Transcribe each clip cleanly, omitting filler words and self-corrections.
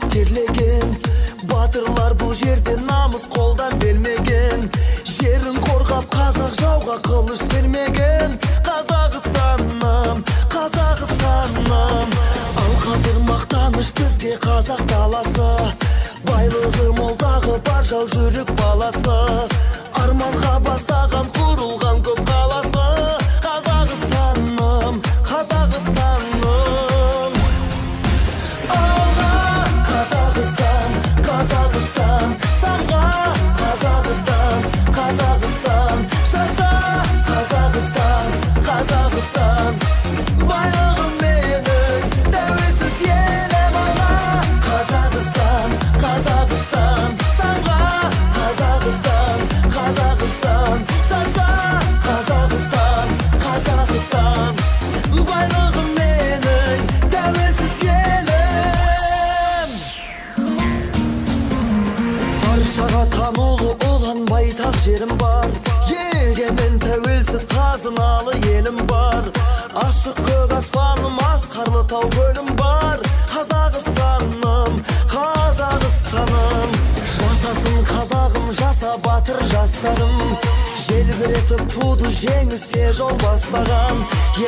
қорғап терлеген. Батырлар бұл жерде намыс қолдан бермеген. Жерін қорғап қазақ жауға қылыш сермеген. Қазақстаным, Қазақстаным. Ал қазір мақтаныш бізге қазақ даласы. Байлығы молдағы бар жау жүрек баласы. Арманға бастаған құрылған көп қаласы. Қазақстаным, Қазақстаным. Алға Қазақстан, Қазақстан. Самға Қазақстан, Қазақстан. Жаса Қазақстан, Қазақстан. Байлығым менің тәуелсіз елім. Алға Қазақстан, Қазақстан. Самға Қазақстан, Қазақстан. Жаса Қазақстан, Қазақстан. Байлығым менің тәуелсіз елім. Баршаға танылы olan байтақ жерім бар. Егемен тәуелсіз қазыналы елім бар. Ашық көк аспаным, асқарлы тау көлім бар. Қазақстаным, Қазақстаным. Жасасын қазағым, жаса батыр жастарым. Желбіретіп туды жеңіске жол бастаған.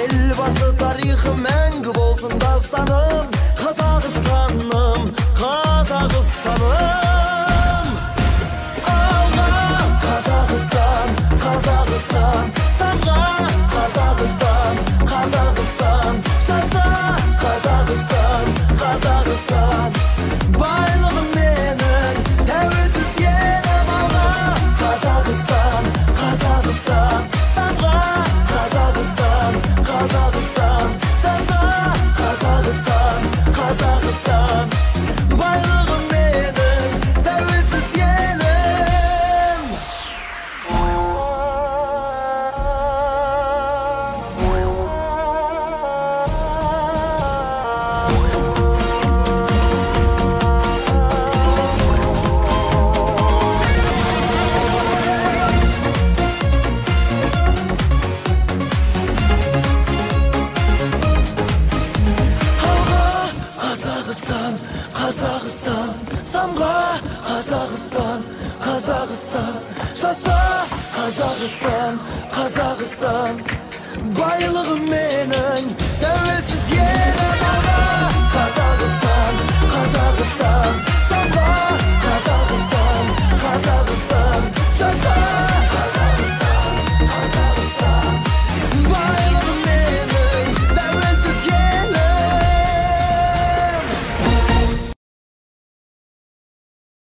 Елбасы тарихы мәңгі болсын дастаным. Қазақстаным, Қазақстаным. Алға Қазақстан, Қазақстан. Самға Қазақстан, Қазақстан. Жаса Қазақстан, Қазақстан. Байлығым менің тәуелсіз елім. Алға Қазақстан, Қазақстан. Самға Қазақстан, Қазақстан. Жаса Қазақстан, Қазақстан. Байлығым менің тәуелсіз елім. Алға Қазақстан, Қазақстан. Самға Қазақстан, Қазақстан. Жаса Қазақстан, Қазақстан.